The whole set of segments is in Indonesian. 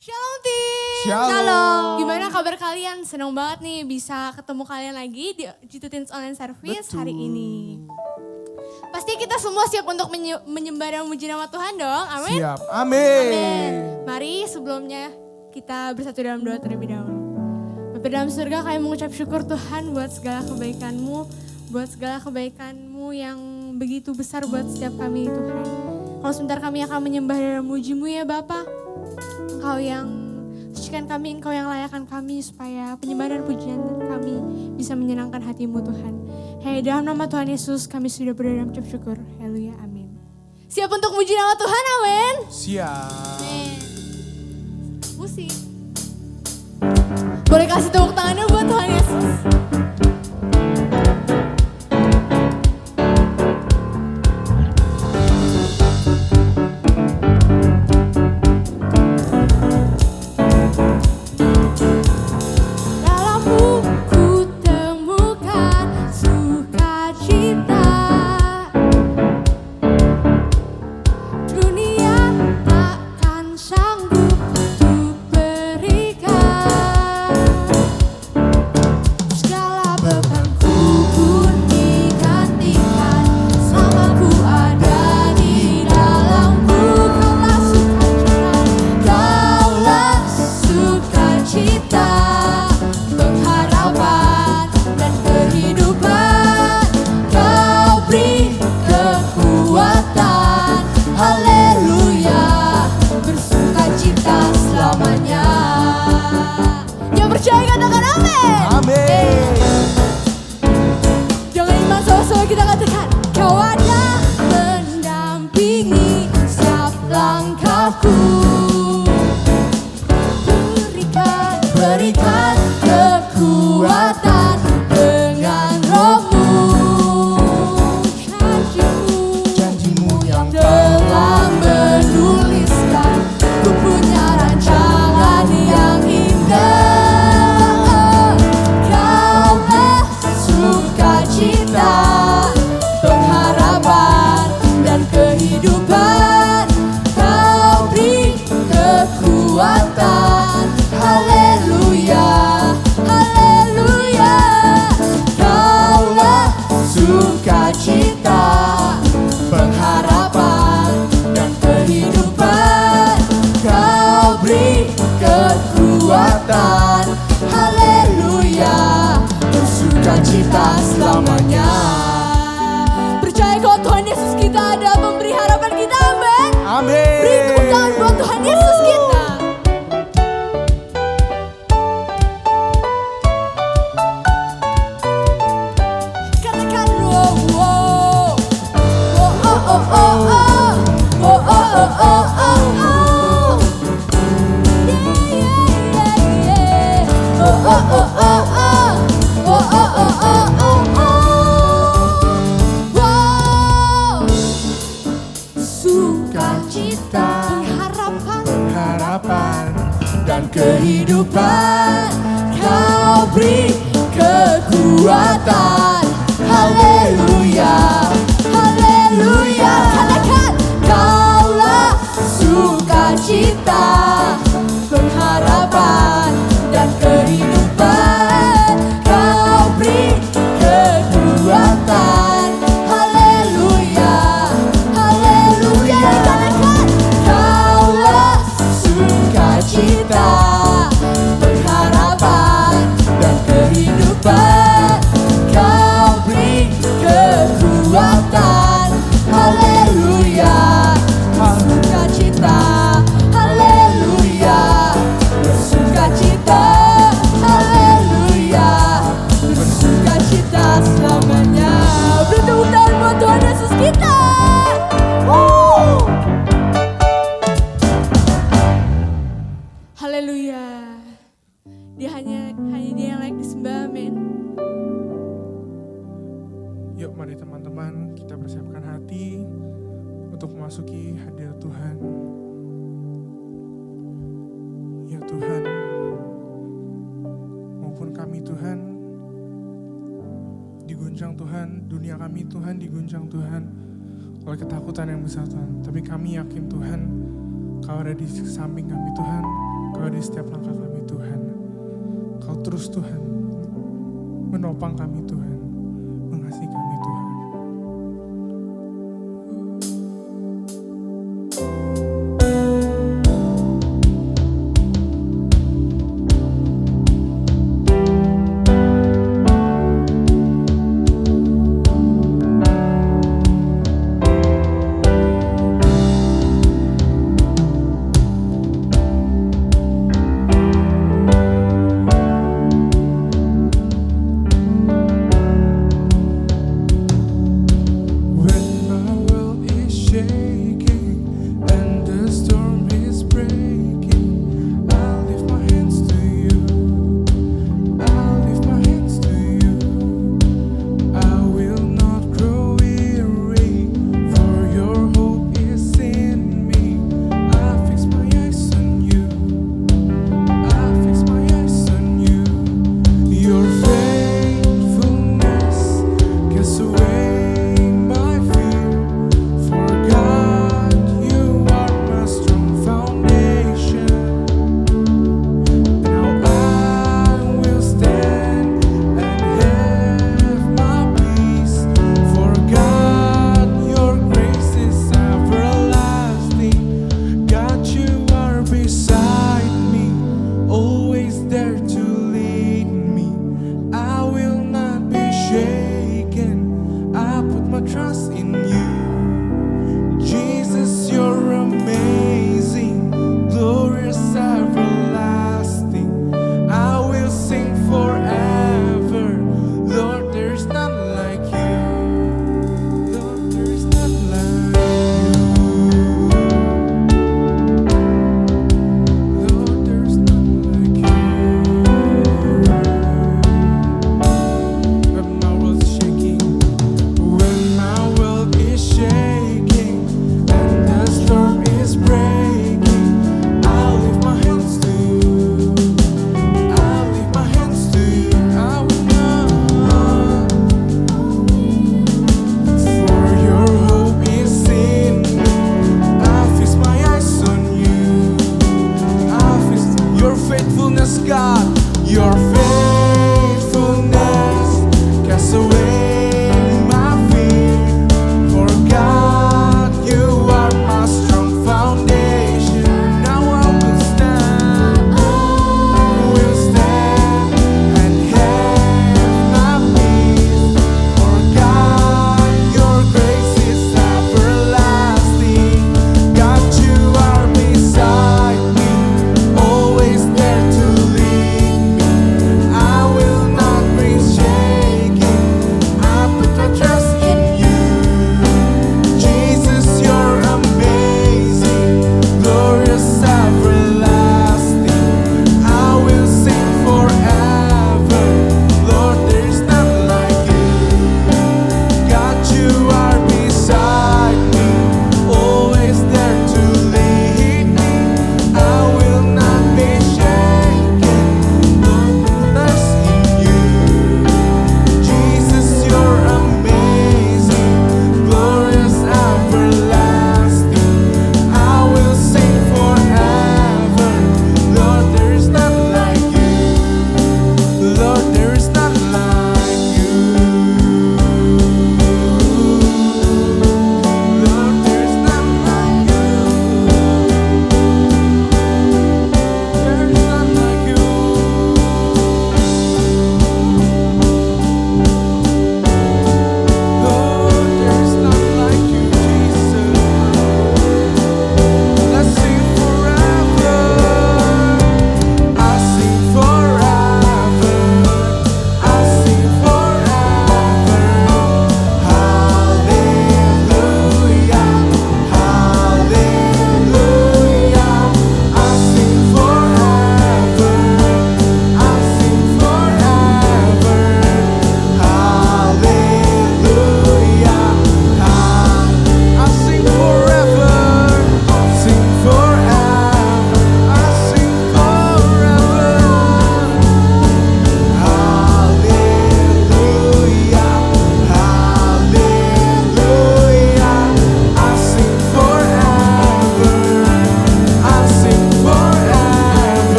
Shalom team. Shalom. Gimana kabar kalian? Senang banget nih bisa ketemu kalian lagi di G2 Teens Online Service hari ini. Pasti kita semua siap untuk menyembah dan memuji nama Tuhan dong. Amin. Siap. Amin. Amin. Mari sebelumnya kita bersatu dalam doa terlebih dahulu. Bapa dalam surga, kami mengucap syukur Tuhan buat segala kebaikan-Mu, buat segala kebaikan-Mu yang begitu besar buat setiap kami Tuhan. Kalau sebentar kami akan menyembah dan memuji-Mu ya Bapa. Engkau yang sucikan kami, Engkau yang layakkan kami supaya penyembahan dan pujian kami bisa menyenangkan hati-Mu Tuhan. Hei, dalam nama Tuhan Yesus kami sudah berdoa dan mengucap syukur. Haleluya, amin. Siap untuk memuji nama Tuhan, amin. Siap. Amin. Musik. Boleh kasih tepuk tangannya buat Tuhan Yesus. Kehidupan Kau beri kekuatan. Haleluya, haleluya. Katakan, Kaulah sukacita, pengharapan dan kehidupan. Kau beri kekuatan. Haleluya, haleluya. Katakan, Kaulah sukacita, Kau beri kekuatan. Haleluya, bersukacita. Haleluya, bersukacita. Haleluya, bersukacita selamanya. Beri tepuk tangan buat Tuhan Yesus kita. Haleluya. Dia hanya Dia yang layak disembah, amin. Yuk mari teman-teman kita persiapkan hati untuk memasuki hadirat Tuhan. Ya Tuhan, maupun kami Tuhan, diguncang Tuhan, dunia kami Tuhan diguncang Tuhan oleh ketakutan yang besar Tuhan. Tapi kami yakin Tuhan, Kau ada di samping kami Tuhan, Kau Engkau di setiap langkah kami Tuhan. Kau terus Tuhan menopang kami Tuhan, mengasihi kami Tuhan. Always there to lead me.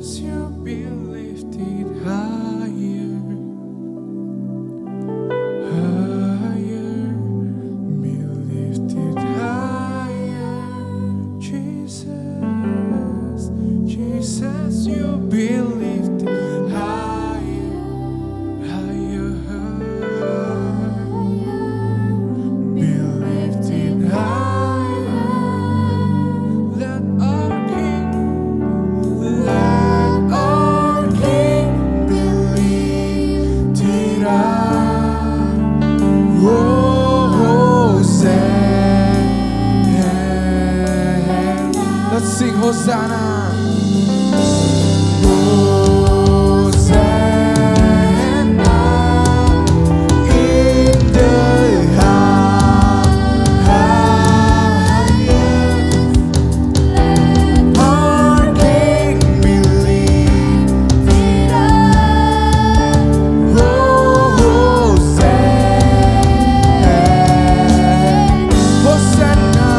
Jesus, you be lifted higher, higher, be lifted higher. Jesus, Jesus, you be lifted higher, higher, be lifted higher. Let our King be lifted up. Hosanna. Let's sing Hosanna. Hosanna in the highest. Our King be lifted up. Hosanna, Hosanna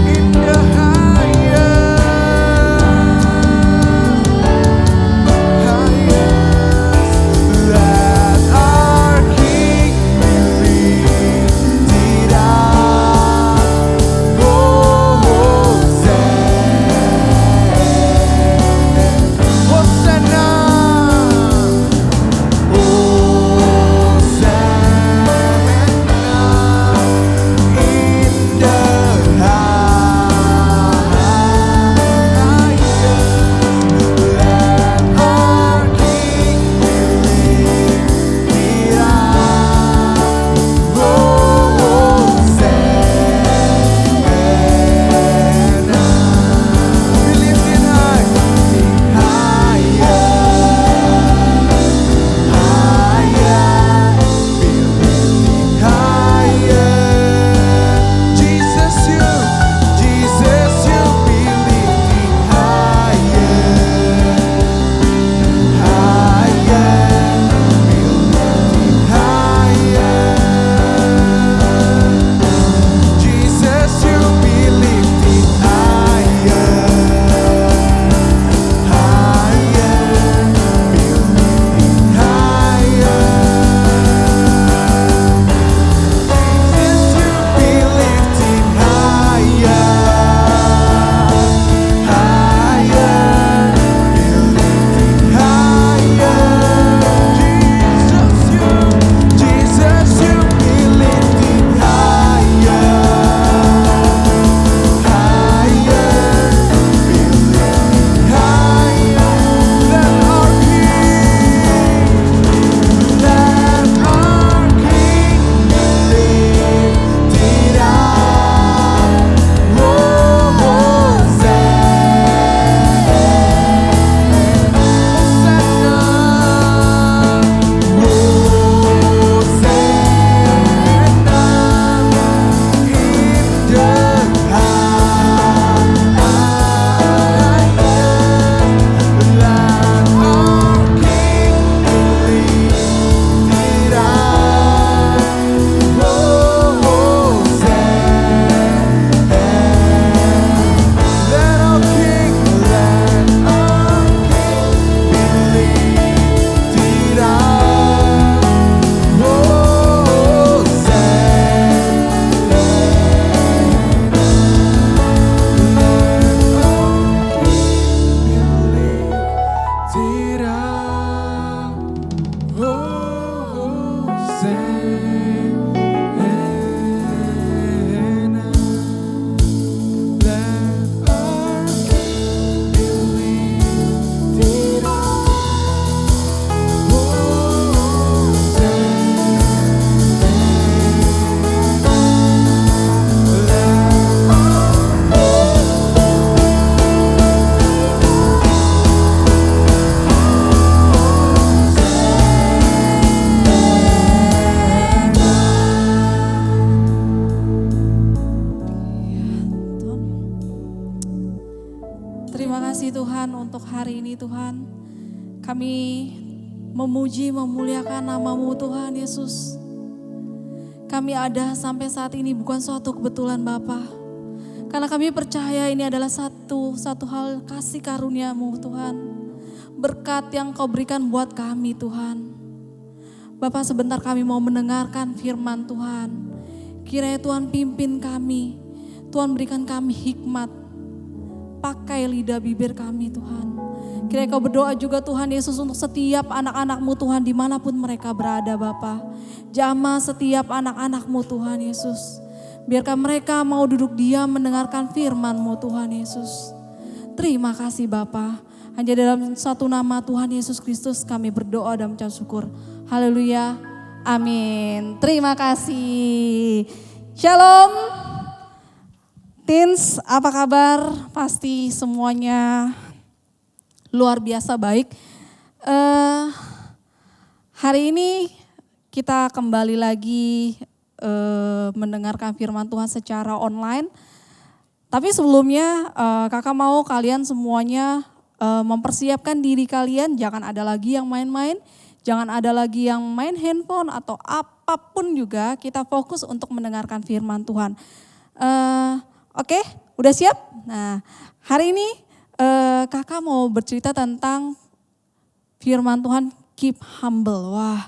in the highest. Let our King be lifted up. Hosanna, in the highest. Let our King be lifted up. Hosanna, be lifted high, higher, higher, be lifted higher. Jesus, you be lifted higher, higher, be lifted higher. Jesus, you be lifted higher, higher, be lifted higher. Jesus, you be lifted higher, higher, be lifted higher. Jesus, you be lifted higher, higher, be lifted higher. Let our King be lifted up. Terima kasih Tuhan untuk hari ini Tuhan. Kami memuji, memuliakan nama-Mu Tuhan Yesus. Kami ada sampai saat ini bukan suatu kebetulan Bapa, Karena kami percaya ini adalah satu hal kasih karunia-Mu Tuhan. Berkat yang Kau berikan buat kami Tuhan. Bapak, sebentar kami mau mendengarkan firman Tuhan. Kiranya Tuhan pimpin kami. Tuhan berikan kami hikmat. Pakai lidah bibir kami Tuhan. Kiranya Kau berdoa juga Tuhan Yesus untuk setiap anak-anak-Mu Tuhan dimanapun mereka berada Bapa. Jamah setiap anak-anak-Mu Tuhan Yesus. Biarkan mereka mau duduk diam mendengarkan firman-Mu Tuhan Yesus. Terima kasih Bapa. Hanya dalam satu nama Tuhan Yesus Kristus kami berdoa dan mengucap syukur. Haleluya. Amin. Terima kasih. Shalom. Teens, apa kabar? Pasti semuanya luar biasa baik. Hari ini kita kembali lagi mendengarkan firman Tuhan secara online. Tapi sebelumnya kakak mau kalian semuanya mempersiapkan diri kalian. Jangan ada lagi yang main-main, jangan ada lagi yang main handphone atau apapun juga. Kita fokus untuk mendengarkan firman Tuhan. Oke, udah siap? Nah, hari ini kakak mau bercerita tentang firman Tuhan, keep humble. Wah,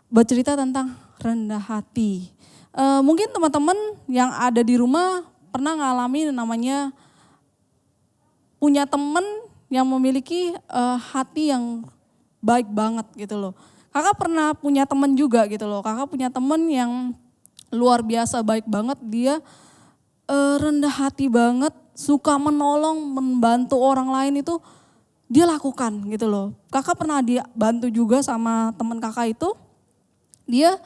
bercerita tentang rendah hati. Mungkin teman-teman yang ada di rumah pernah ngalamin namanya punya teman yang memiliki hati yang baik banget gitu loh. Kakak pernah punya teman juga gitu loh. Kakak punya teman yang luar biasa baik banget. Dia rendah hati banget, suka menolong, membantu orang lain itu dia lakukan gitu loh. Kakak pernah dibantu juga sama teman kakak itu. Dia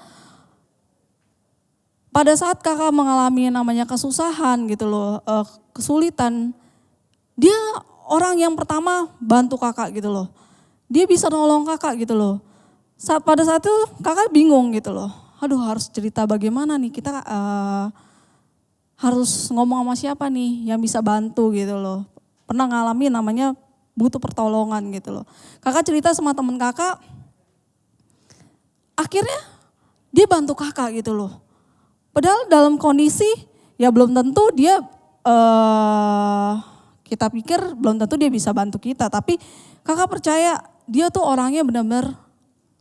pada saat kakak mengalami namanya kesusahan gitu loh, kesulitan, dia orang yang pertama bantu kakak gitu loh. Dia bisa nolong kakak gitu loh. Pada saat itu kakak bingung gitu loh. Aduh, harus cerita bagaimana nih, kita harus ngomong sama siapa nih yang bisa bantu gitu loh. Pernah ngalamin namanya butuh pertolongan gitu loh. Kakak cerita sama temen kakak, akhirnya dia bantu kakak gitu loh. Padahal dalam kondisi ya belum tentu dia, kita pikir belum tentu dia bisa bantu kita. Tapi kakak percaya dia tuh orangnya benar-benar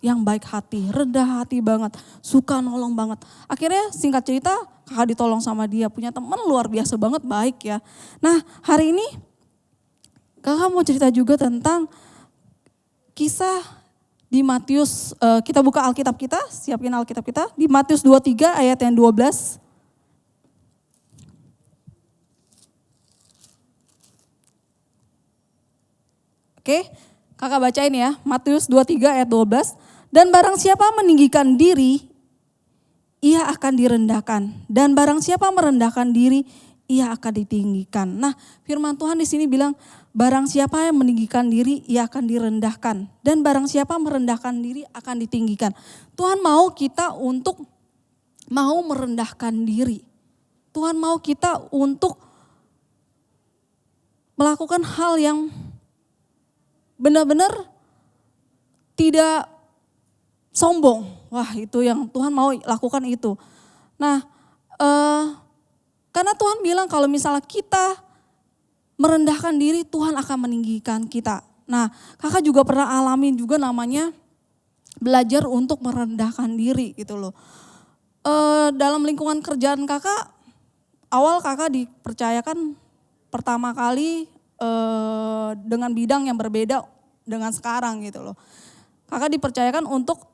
yang baik hati, rendah hati banget, suka nolong banget. Akhirnya singkat cerita kakak ditolong sama dia, punya teman luar biasa banget baik ya. Nah, hari ini kakak mau cerita juga tentang kisah di Matius. Kita buka Alkitab kita, siapin Alkitab kita di Matius 23 ayat yang 12. Oke, kakak bacain ya, Matius 23 ayat 12. Dan barang siapa meninggikan diri, ia akan direndahkan. Dan barang siapa merendahkan diri, ia akan ditinggikan. Nah, firman Tuhan di sini bilang, barang siapa yang meninggikan diri, ia akan direndahkan. Dan barang siapa merendahkan diri, akan ditinggikan. Tuhan mau kita untuk mau merendahkan diri. Tuhan mau kita untuk melakukan hal yang benar-benar tidak sombong. Wah, itu yang Tuhan mau lakukan itu. Nah, karena Tuhan bilang kalau misalnya kita merendahkan diri, Tuhan akan meninggikan kita. Nah, kakak juga pernah alamin juga namanya belajar untuk merendahkan diri gitu loh. Dalam lingkungan kerjaan kakak, awal kakak dipercayakan pertama kali dengan bidang yang berbeda dengan sekarang gitu loh. Kakak dipercayakan untuk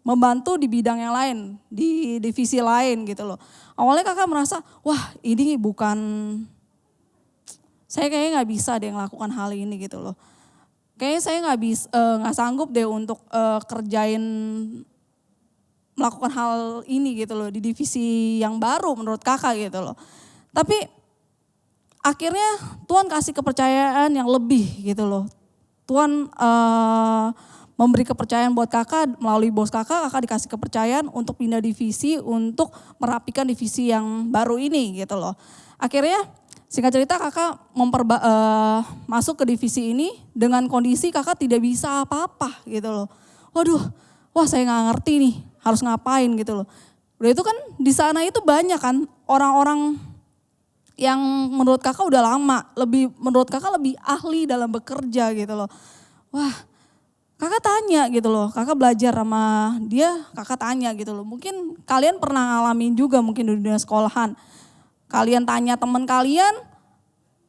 membantu di bidang yang lain, di divisi lain gitu loh. Awalnya kakak merasa, wah ini bukan, saya kayaknya nggak bisa deh melakukan hal ini gitu loh. Kayaknya saya nggak sanggup deh untuk kerjain, melakukan hal ini gitu loh di divisi yang baru menurut kakak gitu loh. Tapi akhirnya Tuhan kasih kepercayaan yang lebih gitu loh. Tuhan memberi kepercayaan buat kakak melalui bos kakak dikasih kepercayaan untuk pindah divisi, untuk merapikan divisi yang baru ini gitu loh. Akhirnya singkat cerita kakak masuk ke divisi ini dengan kondisi kakak tidak bisa apa-apa gitu loh. Waduh, wah saya nggak ngerti nih harus ngapain gitu loh. Udah itu kan di sana itu banyak kan orang-orang yang menurut kakak udah lama, menurut kakak lebih ahli dalam bekerja gitu loh. Wah, kakak tanya gitu loh, kakak belajar sama dia, kakak tanya gitu loh. Mungkin kalian pernah ngalamin juga mungkin di dunia sekolahan. Kalian tanya teman kalian,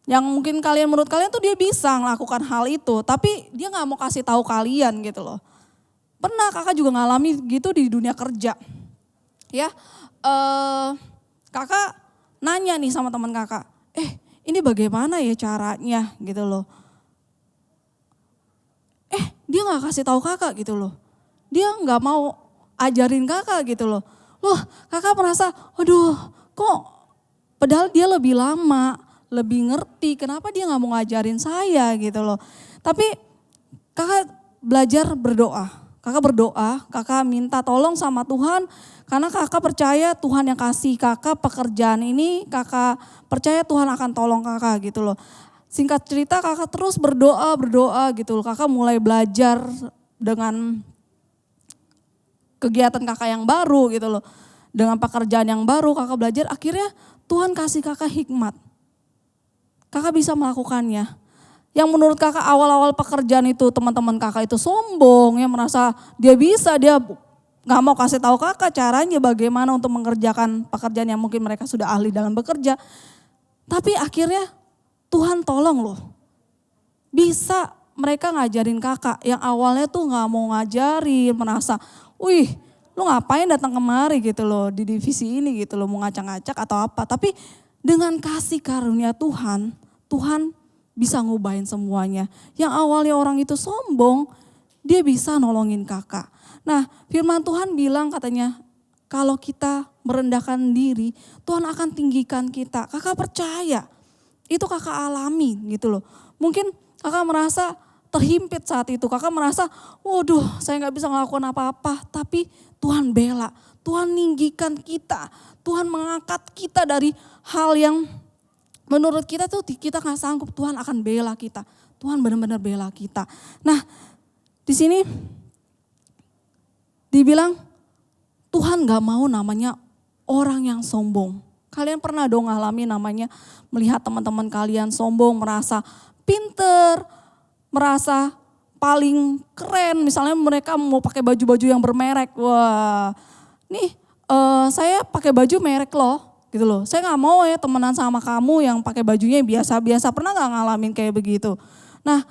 yang mungkin menurut kalian tuh dia bisa melakukan hal itu, tapi dia gak mau kasih tahu kalian gitu loh. Pernah kakak juga ngalami gitu di dunia kerja. Ya, kakak nanya nih sama teman kakak, ini bagaimana ya caranya gitu loh. Dia gak kasih tahu kakak gitu loh. Dia gak mau ajarin kakak gitu loh. Loh, kakak merasa, aduh kok padahal dia lebih lama, lebih ngerti, kenapa dia gak mau ngajarin saya gitu loh. Tapi kakak belajar berdoa. Kakak minta tolong sama Tuhan, karena kakak percaya Tuhan yang kasih kakak pekerjaan ini, kakak percaya Tuhan akan tolong kakak gitu loh. Singkat cerita kakak terus berdoa gitu loh. Kakak mulai belajar dengan kegiatan kakak yang baru gitu loh. Dengan pekerjaan yang baru kakak belajar, akhirnya Tuhan kasih kakak hikmat. Kakak bisa melakukannya. Yang menurut kakak awal-awal pekerjaan itu teman-teman kakak itu sombong, ya merasa dia bisa, dia gak mau kasih tahu kakak caranya bagaimana untuk mengerjakan pekerjaan yang mungkin mereka sudah ahli dalam bekerja. Tapi akhirnya Tuhan tolong loh. Bisa mereka ngajarin kakak yang awalnya tuh gak mau ngajarin, merasa wih lu ngapain datang kemari gitu loh di divisi ini gitu loh, mau ngacak-ngacak atau apa. Tapi dengan kasih karunia Tuhan, Tuhan bisa ngubahin semuanya. Yang awalnya orang itu sombong, dia bisa nolongin kakak. Nah, firman Tuhan bilang katanya, kalau kita merendahkan diri, Tuhan akan tinggikan kita. Kakak percaya, itu kakak alami gitu loh. Mungkin kakak merasa terhimpit saat itu, kakak merasa, waduh saya gak bisa ngelakuin apa-apa. Tapi Tuhan bela, Tuhan ninggikan kita, Tuhan mengangkat kita dari hal yang menurut kita tuh kita gak sanggup, Tuhan akan bela kita. Tuhan benar-benar bela kita. Nah, di sini dibilang Tuhan gak mau namanya orang yang sombong. Kalian pernah dong ngalami namanya melihat teman-teman kalian sombong, merasa pinter, merasa paling keren. Misalnya mereka mau pakai baju-baju yang bermerek. Wah, nih saya pakai baju merek loh. Gitu loh. Saya gak mau ya temenan sama kamu yang pakai bajunya biasa-biasa. Pernah gak ngalamin kayak begitu? Nah,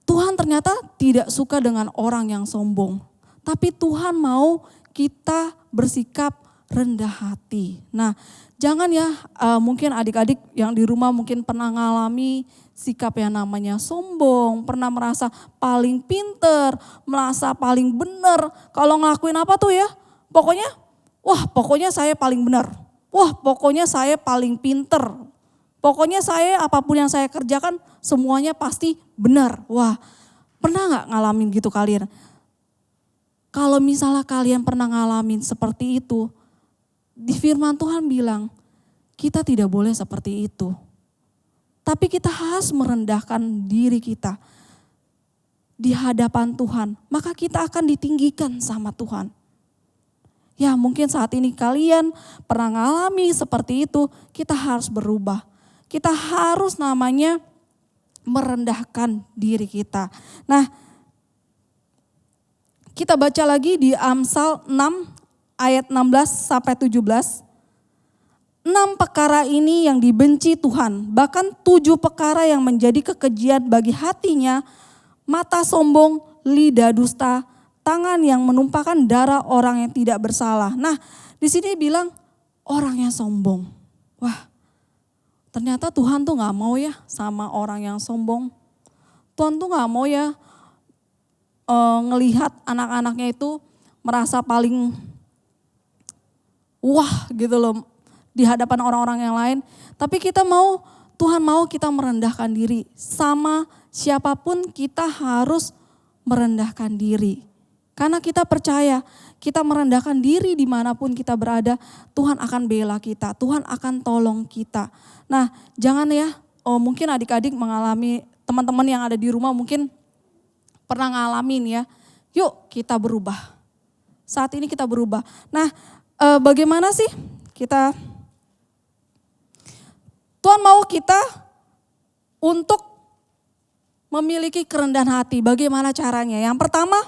Tuhan ternyata tidak suka dengan orang yang sombong. Tapi Tuhan mau kita bersikap rendah hati. Nah, jangan ya mungkin adik-adik yang di rumah mungkin pernah ngalami sikap yang namanya sombong. Pernah merasa paling pinter, merasa paling benar. Kalau ngelakuin apa tuh ya, pokoknya saya paling benar. Wah, pokoknya saya paling pinter. Pokoknya saya apapun yang saya kerjakan semuanya pasti benar. Wah, pernah gak ngalamin gitu kalian? Kalau misalnya kalian pernah ngalamin seperti itu, di firman Tuhan bilang, kita tidak boleh seperti itu. Tapi kita harus merendahkan diri kita di hadapan Tuhan. Maka kita akan ditinggikan sama Tuhan. Ya mungkin saat ini kalian pernah ngalami seperti itu, kita harus berubah. Kita harus namanya merendahkan diri kita. Nah, kita baca lagi di Amsal 6 ayat 16 sampai 17. 6 perkara ini yang dibenci Tuhan, bahkan 7 perkara yang menjadi kekejian bagi hatinya, mata sombong, lidah dusta, tangan yang menumpahkan darah orang yang tidak bersalah. Nah, di sini bilang orang yang sombong. Wah, ternyata Tuhan tuh gak mau ya sama orang yang sombong. Tuhan tuh gak mau ya ngelihat anak-anaknya itu merasa paling wah gitu loh di hadapan orang-orang yang lain. Tapi Tuhan mau kita merendahkan diri. Sama siapapun kita harus merendahkan diri. Karena kita percaya kita merendahkan diri dimanapun kita berada, Tuhan akan bela kita, Tuhan akan tolong kita. Nah jangan ya, mungkin adik-adik mengalami, teman-teman yang ada di rumah mungkin pernah ngalamin ya. Yuk kita berubah, saat ini kita berubah. Nah bagaimana sih kita Tuhan mau kita untuk memiliki kerendahan hati. Bagaimana caranya? Yang pertama,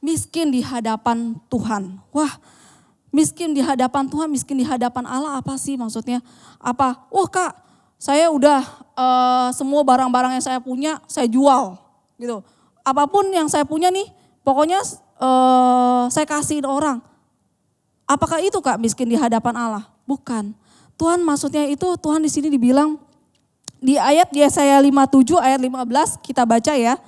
miskin di hadapan Tuhan. Wah, miskin di hadapan Tuhan, miskin di hadapan Allah apa sih maksudnya? Apa? Wah Kak, saya udah semua barang-barang yang saya punya saya jual gitu. Apapun yang saya punya nih, pokoknya saya kasih orang. Apakah itu Kak miskin di hadapan Allah? Bukan. Tuhan maksudnya itu, Tuhan di sini dibilang di ayat Yesaya 57 ayat 15 kita baca ya.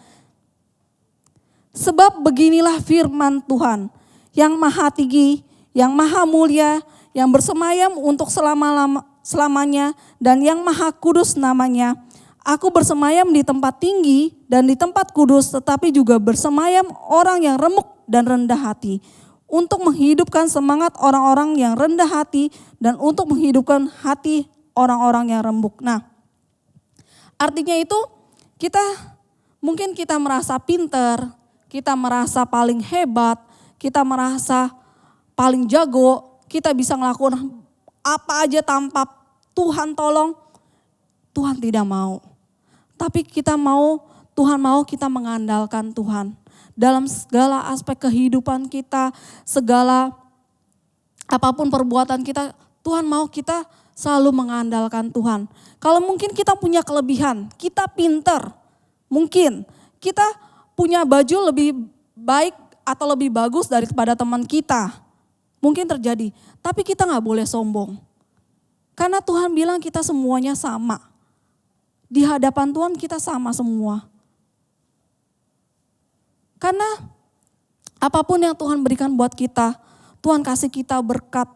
Sebab beginilah firman Tuhan yang maha tinggi, yang maha mulia, yang bersemayam untuk selamanya dan yang maha kudus namanya. Aku bersemayam di tempat tinggi dan di tempat kudus, tetapi juga bersemayam orang yang remuk dan rendah hati, untuk menghidupkan semangat orang-orang yang rendah hati dan untuk menghidupkan hati orang-orang yang remuk. Nah, artinya itu mungkin kita merasa pinter, kita merasa paling hebat, kita merasa paling jago, kita bisa ngelakuin apa aja tanpa Tuhan tolong. Tuhan tidak mau. Tapi Tuhan mau kita mengandalkan Tuhan. Dalam segala aspek kehidupan kita, segala apapun perbuatan kita, Tuhan mau kita selalu mengandalkan Tuhan. Kalau mungkin kita punya kelebihan, kita pinter, mungkin kita punya baju lebih baik atau lebih bagus daripada teman kita. Mungkin terjadi, tapi kita gak boleh sombong. Karena Tuhan bilang kita semuanya sama. Di hadapan Tuhan kita sama semua. Karena apapun yang Tuhan berikan buat kita, Tuhan kasih kita berkat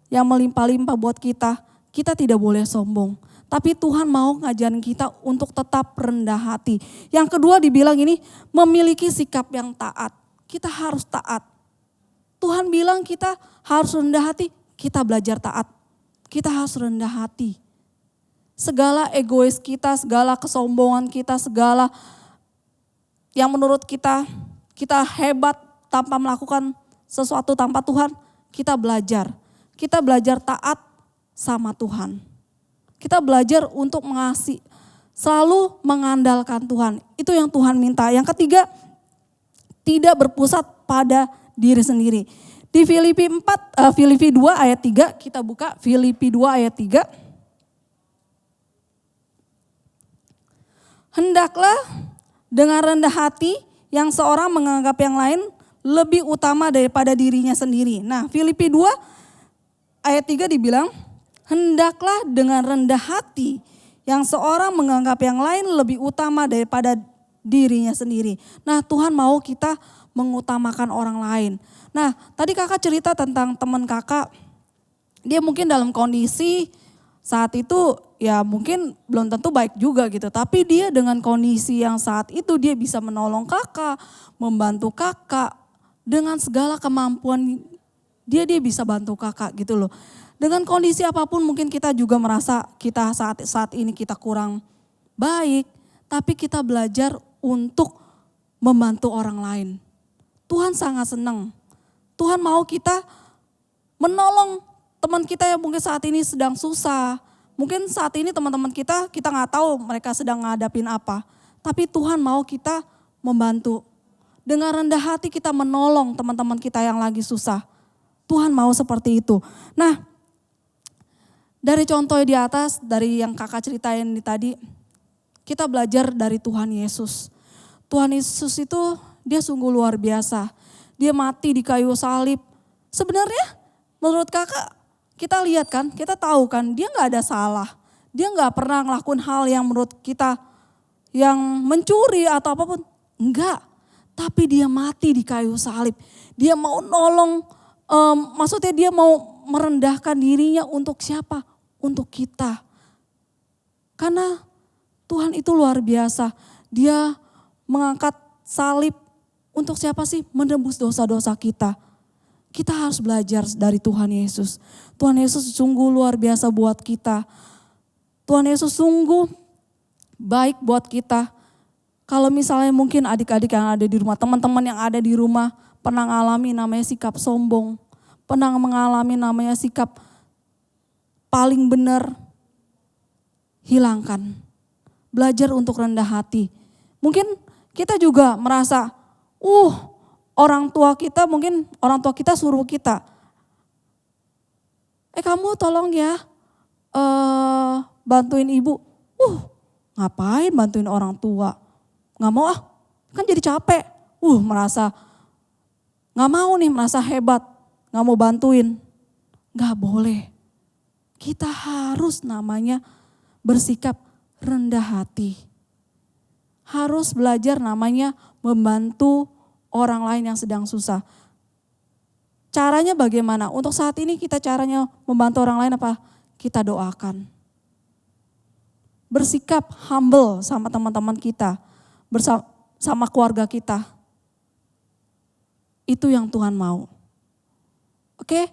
yang melimpah-limpah buat kita, kita tidak boleh sombong. Tapi Tuhan mau ngajarin kita untuk tetap rendah hati. Yang kedua dibilang ini, memiliki sikap yang taat. Kita harus taat. Tuhan bilang kita harus rendah hati, kita belajar taat. Kita harus rendah hati. Segala egois kita, segala kesombongan kita, segala yang menurut kita hebat tanpa melakukan sesuatu tanpa Tuhan, kita belajar. Kita belajar taat sama Tuhan. Kita belajar untuk mengasihi, selalu mengandalkan Tuhan. Itu yang Tuhan minta. Yang ketiga, tidak berpusat pada diri sendiri. Di Filipi 2 ayat 3, kita buka Filipi 2 ayat 3. Hendaklah dengan rendah hati yang seorang menganggap yang lain lebih utama daripada dirinya sendiri. Nah, Filipi 2 ayat 3 dibilang, hendaklah dengan rendah hati yang seorang menganggap yang lain lebih utama daripada dirinya sendiri. Nah, Tuhan mau kita mengutamakan orang lain. Nah, tadi kakak cerita tentang teman kakak, dia mungkin dalam kondisi saat itu ya mungkin belum tentu baik juga gitu. Tapi dia dengan kondisi yang saat itu dia bisa menolong kakak, membantu kakak. Dengan segala kemampuan dia bisa bantu kakak gitu loh. Dengan kondisi apapun mungkin kita juga merasa kita saat ini kita kurang baik. Tapi kita belajar untuk membantu orang lain. Tuhan sangat senang. Tuhan mau kita menolong teman kita yang mungkin saat ini sedang susah. Mungkin saat ini teman-teman kita gak tahu mereka sedang ngadapin apa. Tapi Tuhan mau kita membantu. Dengan rendah hati kita menolong teman-teman kita yang lagi susah. Tuhan mau seperti itu. Nah, dari contoh di atas, dari yang kakak ceritain tadi, kita belajar dari Tuhan Yesus. Tuhan Yesus itu dia sungguh luar biasa. Dia mati di kayu salib. Sebenarnya menurut kakak, kita lihat kan, kita tahu kan dia gak ada salah. Dia gak pernah ngelakuin hal yang menurut kita yang mencuri atau apapun. Enggak, tapi dia mati di kayu salib. Dia mau nolong, maksudnya dia mau merendahkan dirinya untuk siapa? Untuk kita. Karena Tuhan itu luar biasa. Dia mengangkat salib untuk siapa sih? Menembus dosa-dosa kita. Kita harus belajar dari Tuhan Yesus. Tuhan Yesus sungguh luar biasa buat kita. Tuhan Yesus sungguh baik buat kita. Kalau misalnya mungkin adik-adik yang ada di rumah, teman-teman yang ada di rumah pernah mengalami namanya sikap sombong. Pernah mengalami namanya sikap paling benar. hilangkan. Belajar untuk rendah hati. Mungkin kita juga merasa, orang tua kita suruh kita, kamu tolong ya bantuin ibu. Ngapain bantuin orang tua? Nggak mau kan jadi capek. Merasa hebat, nggak mau bantuin. Nggak boleh. Kita harus namanya bersikap rendah hati. Harus belajar namanya membantu orang lain yang sedang susah. Caranya bagaimana? Untuk saat ini kita caranya membantu orang lain apa? Kita doakan. Bersikap humble sama teman-teman kita, sama keluarga kita. Itu yang Tuhan mau. Oke,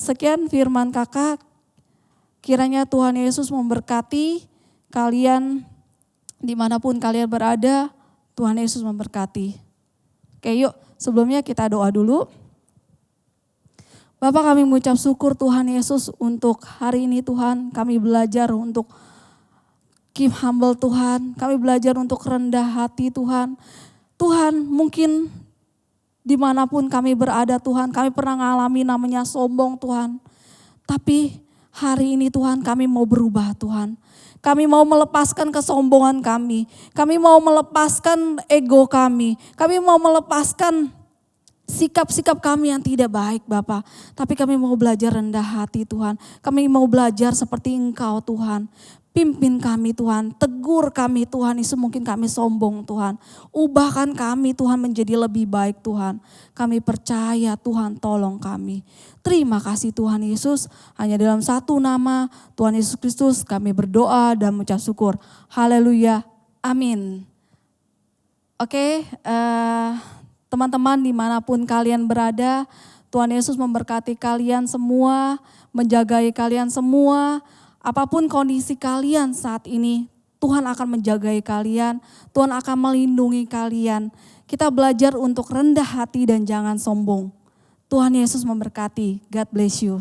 sekian firman kakak. Kiranya Tuhan Yesus memberkati kalian dimanapun kalian berada. Tuhan Yesus memberkati. Oke, yuk sebelumnya kita doa dulu. Bapak, kami mengucap syukur Tuhan Yesus untuk hari ini Tuhan. Kami belajar untuk keep humble Tuhan. Kami belajar untuk rendah hati Tuhan. Tuhan, mungkin dimanapun kami berada Tuhan, kami pernah mengalami namanya sombong Tuhan. Tapi hari ini Tuhan kami mau berubah Tuhan. Kami mau melepaskan kesombongan kami. Kami mau melepaskan ego kami. Kami mau melepaskan sikap-sikap kami yang tidak baik Bapak. Tapi kami mau belajar rendah hati Tuhan. Kami mau belajar seperti Engkau Tuhan. Pimpin kami Tuhan, tegur kami Tuhan, Yesus mungkin kami sombong Tuhan. Ubahkan kami Tuhan menjadi lebih baik Tuhan. Kami percaya Tuhan tolong kami. Terima kasih Tuhan Yesus, hanya dalam satu nama Tuhan Yesus Kristus kami berdoa dan mengucap syukur. Haleluya, amin. Oke, teman-teman dimanapun kalian berada, Tuhan Yesus memberkati kalian semua, menjagai kalian semua. Apapun kondisi kalian saat ini, Tuhan akan menjagai kalian, Tuhan akan melindungi kalian. Kita belajar untuk rendah hati dan jangan sombong. Tuhan Yesus memberkati. God bless you.